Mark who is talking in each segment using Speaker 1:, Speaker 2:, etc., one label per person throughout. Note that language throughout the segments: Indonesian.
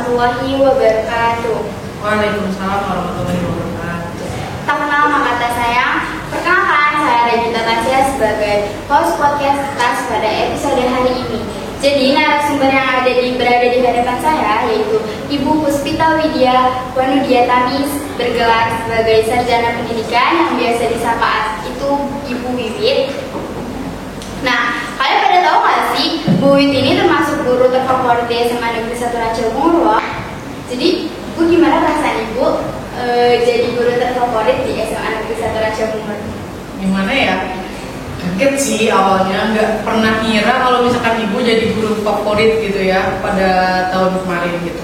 Speaker 1: warahmatullahi wabarakatuh.
Speaker 2: Waalaikumsalam warahmatullahi wabarakatuh.
Speaker 1: Tak kenal maka tak sayang. Perkenalkan, saya Regita Tasya sebagai host podcast kelas pada episode hari ini. Jadi narasumber yang berada di hadapan saya yaitu Ibu Puspita Widya Wanudiatamis, bergelar sebagai sarjana pendidikan yang biasa disapa itu Ibu Wiwit. Nah, kalian pada tahu nggak sih, Bu Wiwit ini termasuk guru terfavorit di SMA Negeri 1 Raja Bungurwa. Jadi, Bu, gimana perasaan Ibu jadi guru terfavorit di SMA Negeri 1 Raja Bungurwa?
Speaker 2: Gimana ya? Kaget sih awalnya, nggak pernah ngira kalau misalkan ibu jadi guru favorit gitu ya pada tahun kemarin gitu.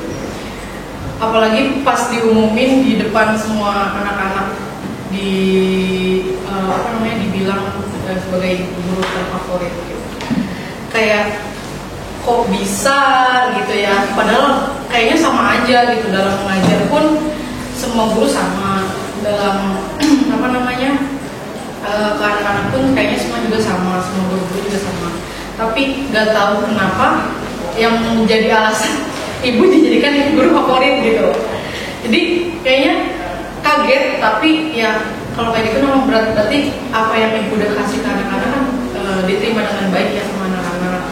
Speaker 2: Apalagi pas diumumin di depan semua anak-anak dibilang sebagai guru terfavorit gitu. Kayak kok bisa gitu ya, padahal kayaknya sama aja gitu, dalam mengajar pun semua guru sama, dalam ke anak-anak pun kayaknya semua juga sama, semua guru-guru juga sama. Tapi nggak tahu kenapa yang menjadi alasan ibu dijadikan guru favorit gitu. Jadi kayaknya kaget, tapi ya kalau kayak gitu memang berarti apa yang ibu udah kasih ke anak-anak kan diterima dengan baik ya sama anak-anak.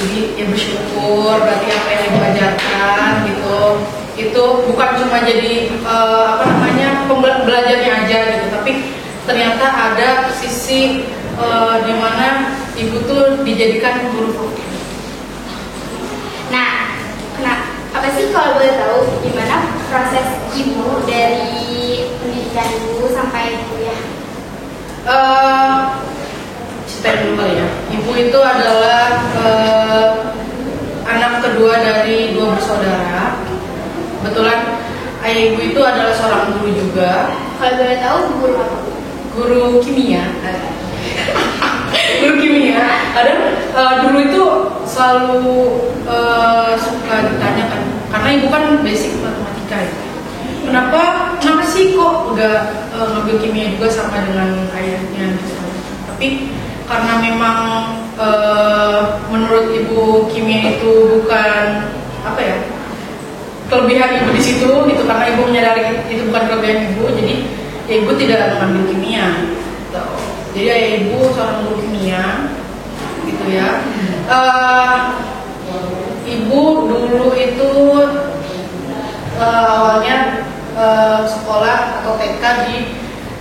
Speaker 2: Jadi ya bersyukur, berarti apa yang ibu ajarkan gitu itu bukan cuma jadi pembelajarnya aja gitu, tapi ternyata ada sisi di mana ibu tuh dijadikan guru favorit.
Speaker 1: Nah, apa sih kalau boleh tahu gimana proses ibu dari pendidikan ibu sampai kuliah?
Speaker 2: Ceritain dulu kali ya. Ibu itu adalah anak kedua dari 2 bersaudara. Kebetulan ayah ibu itu adalah seorang guru juga.
Speaker 1: Kalau boleh tahu guru apa?
Speaker 2: Guru kimia. Guru kimia. Kadang dulu itu selalu suka ditanyakan, karena ibu kan basic matematika ya. Kenapa sih kok nggak ngambil kimia juga sama dengan ayahnya gitu. Tapi karena memang menurut ibu kimia itu bukan kelebihan ibu di situ gitu, karena ibu menyadari itu bukan kelebihan ibu, jadi ya ibu tidak mengambil kimia gitu. Jadi ayah ibu seorang guru kimia gitu ya. Ibu dulu itu awalnya sekolah atau TK di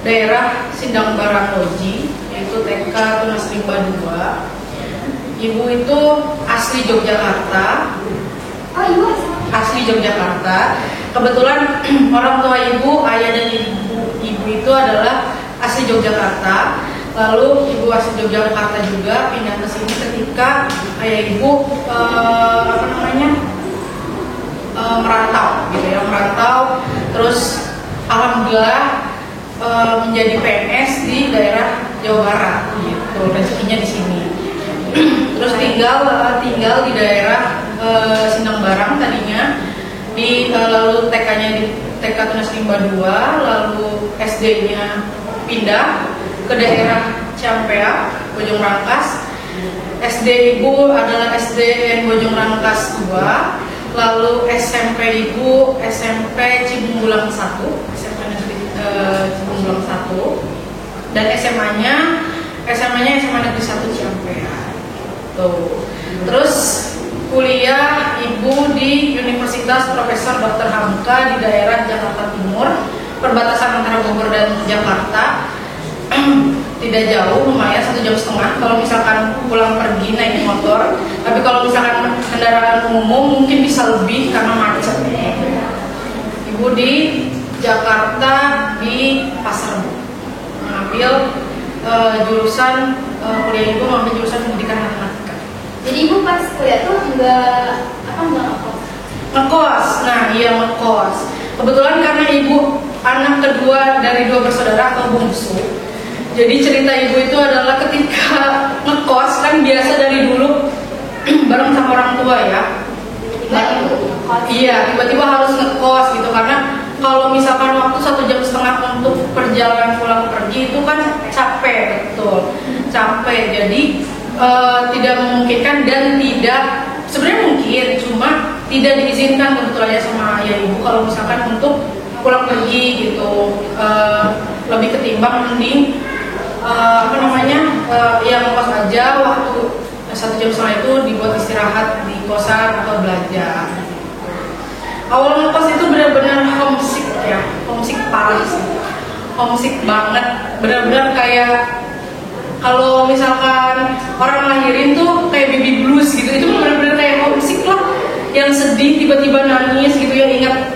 Speaker 2: daerah Sindang Barangloji, yaitu TK Tunas Rimba 2. Ibu itu asli Yogyakarta.
Speaker 1: Oh, ibu
Speaker 2: asli Yogyakarta. Kebetulan orang tua ibu, ayah dan ibu itu adalah asli Yogyakarta. Lalu ibu asli Yogyakarta juga pindah ke sini ketika ayah ibu merantau gitu ya, terus alhamdulillah menjadi PNS di daerah Jawa Barat gitu, rezekinya di sini. Terus tinggal di daerah Sindang Barang tadinya, lalu TK-nya di TK Tunas Rimba 2, lalu SD-nya pindah ke daerah Ciampea, Bojong Rangkas. SD ibu adalah SDN Bojong Rangkas 2, lalu SMP ibu SMP Cibunggulang 1, SMP Negeri Cibunggulang 1, dan SMA-nya SMA Negeri 1 Ciampea. Tuh. Terus kuliah ibu di Universitas Profesor Dr. Hamka di daerah Jakarta Timur, perbatasan antara Bogor dan Jakarta. Tidak jauh, lumayan 1,5 jam kalau misalkan pulang pergi naik motor. Tapi kalau misalkan kendaraan umum mungkin bisa lebih karena macet. Ibu di Jakarta di Pasar Bu, mengambil jurusan kuliah ibu mengambil jurusan pendidikan matematika.
Speaker 1: Jadi ibu pas kuliah tuh nggak
Speaker 2: ngekos. Nah iya, ngekos. Kebetulan karena ibu anak kedua dari 2 bersaudara atau bungsu, jadi cerita ibu itu adalah ketika ngekos kan biasa dari dulu bareng sama orang tua ya. Tiba-tiba harus ngekos gitu, karena kalau misalkan waktu 1,5 jam untuk perjalanan pulang pergi itu kan capek, betul capek. Jadi tidak memungkinkan dan tidak, sebenarnya mungkin, cuma tidak diizinkan kebetulannya sama ayah ibu kalau misalkan untuk pulang pergi gitu, lebih ketimbang mending ya ngekos aja, waktu 1 jam setelah itu dibuat istirahat di kosan atau belajar. Awal ngekos itu benar-benar homesick ya, homesick parah sih, homesick banget, benar-benar kayak kalau misalkan orang lahirin tuh kayak baby blues gitu, itu benar-benar kayak homesick lah, yang sedih tiba-tiba nangis gitu ya, ingat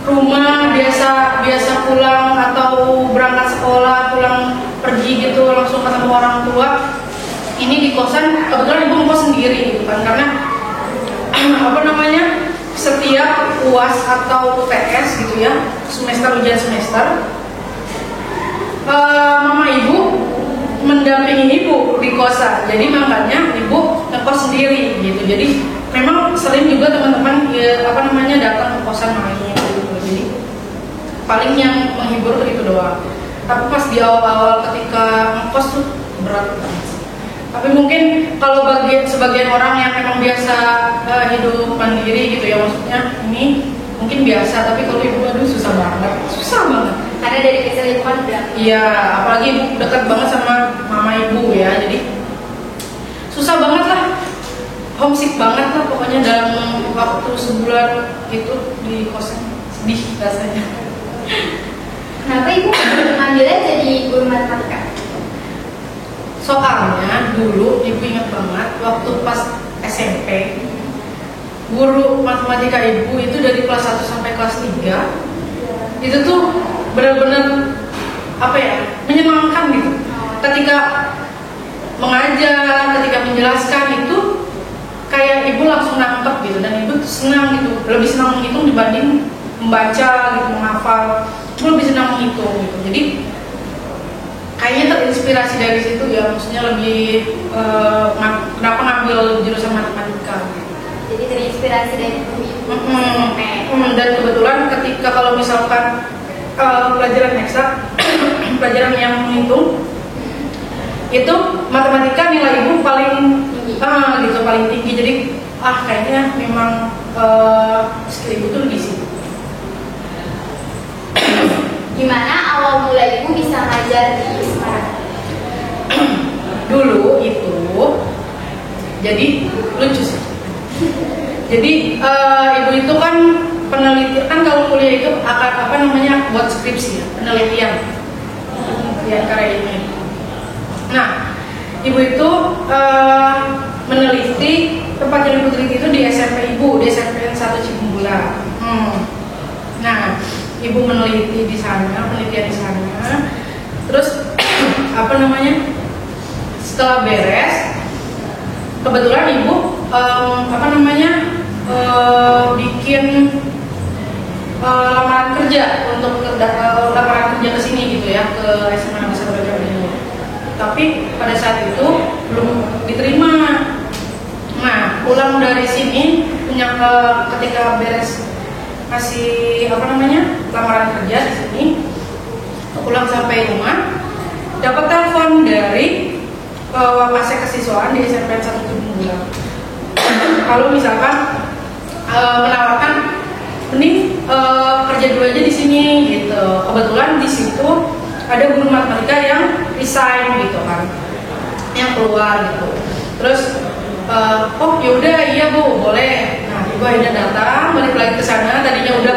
Speaker 2: rumah, biasa pulang atau berangkat sekolah, pulang pergi gitu langsung ketemu orang tua. Ini di kosan, kebetulan ibu ngekos sendiri gitu kan, karena setiap UAS atau UTS gitu ya, semester ujian semester, mama ibu mendampingi ibu di kosan, jadi makanya ibu ngekos sendiri gitu. Jadi memang sering juga teman-teman datang ke kosan main gitu. Jadi paling yang menghibur itu doang. Tapi pas di awal-awal ketika ngekos tuh berat banget. Tapi mungkin kalau sebagian orang yang memang biasa hidup mandiri gitu ya, maksudnya ini mungkin biasa, tapi kalau ibu aduh susah banget.
Speaker 1: Karena dari kecil ibu kan udah.
Speaker 2: Iya, apalagi ibu dekat banget sama mama ibu ya, jadi susah banget lah, homesick banget lah pokoknya dalam waktu sebulan gitu di kosan, sedih rasanya.
Speaker 1: Kenapa ibu ngambilnya jadi guru matematika?
Speaker 2: Soalnya dulu ibu ingat banget waktu pas SMP, guru matematika ibu itu dari kelas 1 sampai kelas 3 itu tuh benar-benar menyenangkan gitu. Ketika mengajar, ketika menjelaskan itu kayak ibu langsung nangkep gitu, dan ibu tuh senang gitu, lebih senang menghitung dibanding membaca gitu, menghafal. Ibu lebih senang menghitung gitu. Jadi kayaknya terinspirasi dari situ ya, maksudnya lebih kenapa ngambil jurusan matematika gitu.
Speaker 1: Jadi terinspirasi dari ibu.
Speaker 2: Dan kebetulan ketika kalau misalkan pelajaran eksak, pelajaran yang menghitung itu matematika nilai ibu paling tinggi, paling tinggi. Jadi kayaknya memang skill ibu tuh di situ.
Speaker 1: Gimana awal mula ibu bisa ngajar di Semarang?
Speaker 2: Dulu itu jadi lucu sih. Jadi ibu itu kan peneliti, kan kalau kuliah itu akan buat skripsi ya, penelitian karya ilmiah. Nah, ibu itu meneliti tempat yang ibu teliti itu di SMP ibu, di SMPN 1 Cibumbula. Nah, ibu meneliti di sana, penelitian di sana. Terus setelah beres, kebetulan ibu bikin lamaran kerja untuk lamaran kerja ke sini gitu ya, ke SMA Negeri 1 Raja ini. Tapi pada saat itu belum diterima. Nah, pulang dari sini ketika beres masih lamaran kerja di sini, pulang sampai rumah dapat telepon dari Wakasek Kesiswaan di SMP 1 Cibumbula. Kalau misalkan menawarkan mending kerja dulu aja di sini gitu. Kebetulan di situ ada guru matematika yang resign gitu kan, yang keluar gitu. Terus yaudah iya bu, boleh. Nah, ibu akhirnya datang, balik lagi ke sana. Tadinya udah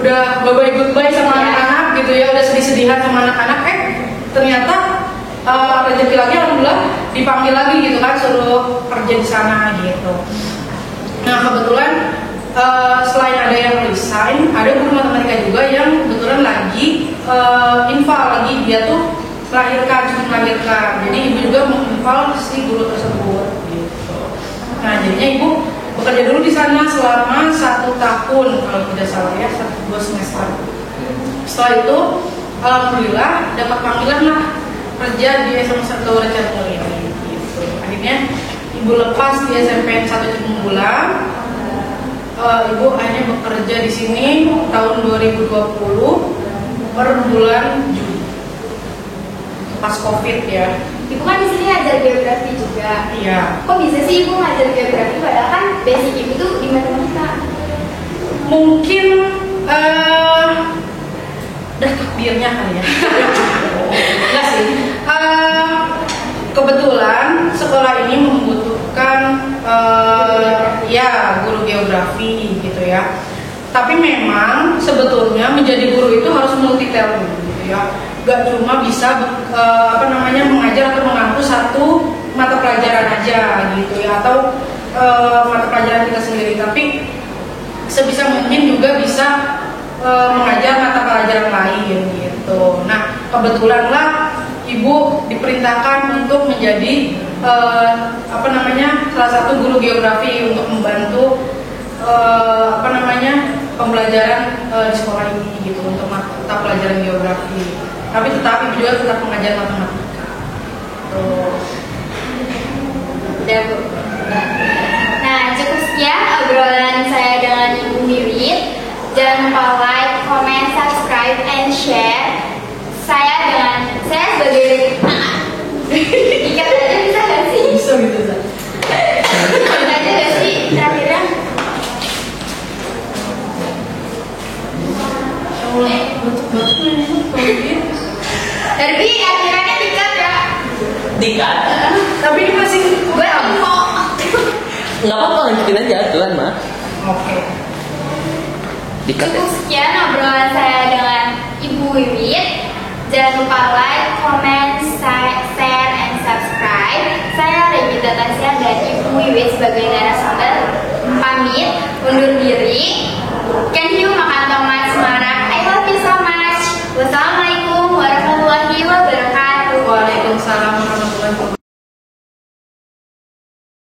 Speaker 2: udah bye-bye goodbye sama anak-anak gitu ya, udah sedih-sedihan sama anak-anak. Ternyata rezeki lagi, alhamdulillah dipanggil lagi gitu kan, suruh kerja di sana gitu. Nah, kebetulan selain ada yang resign, ada guru matematika juga yang kebetulan lagi infal lagi, dia tuh melahirkan. Jadi ibu juga menginfal si guru tersebut gitu. Nah, jadinya ibu bekerja dulu di sana selama 1 tahun kalau tidak salah ya, 1-2 semester. Setelah itu alhamdulillah dapat panggilan lah kerja di SMA 1 Raja Muli ini gitu. Akhirnya ibu lepas di SMP 1 Cibumbula. Ibu hanya bekerja di sini tahun 2020 per bulan Juli pas COVID ya.
Speaker 1: Ibu kan di sini ngajar geografi juga.
Speaker 2: Iya.
Speaker 1: Kok bisa sih ibu ngajar geografi padahal kan basic ibu tuh di matematika?
Speaker 2: Mungkin udah takdirnya kali ya. Enggak sih. Kebetulan sekolah ini membutuhkan ya guru geografi gitu ya. Tapi memang sebetulnya menjadi guru itu harus multi talent gitu ya. Gak cuma bisa mengajar atau mengampu satu mata pelajaran aja gitu ya, atau mata pelajaran kita sendiri, tapi sebisa mungkin juga bisa mengajar mata pelajaran lain gitu. Nah, kebetulan lah ibu diperintahkan untuk menjadi salah satu guru geografi untuk membantu pembelajaran di sekolah ini gitu, untuk mata pelajaran geografi. Tapi tetap ibu juga tetap mengajar matematika.
Speaker 1: Udah Bu. Nah, cukup sekian obrolan saya dengan Ibu Wiwit. Jangan lupa like, comment, subscribe, and share. Saya sebagai ikat aja bisa gak sih?
Speaker 2: Bisa gitu kan?
Speaker 1: Ikat aja gak sih terakhirnya? Derby akhirnya dikat ya?
Speaker 3: Dikat?
Speaker 2: Tapi ini masih
Speaker 1: Gue info.
Speaker 3: Nggak apa-apa, lanjutin aja tuan mah.
Speaker 2: Oke.
Speaker 3: Dikat ya.
Speaker 1: Cukup sekian obrolan saya dengan Ibu Wiwit. Jangan lupa like, comment,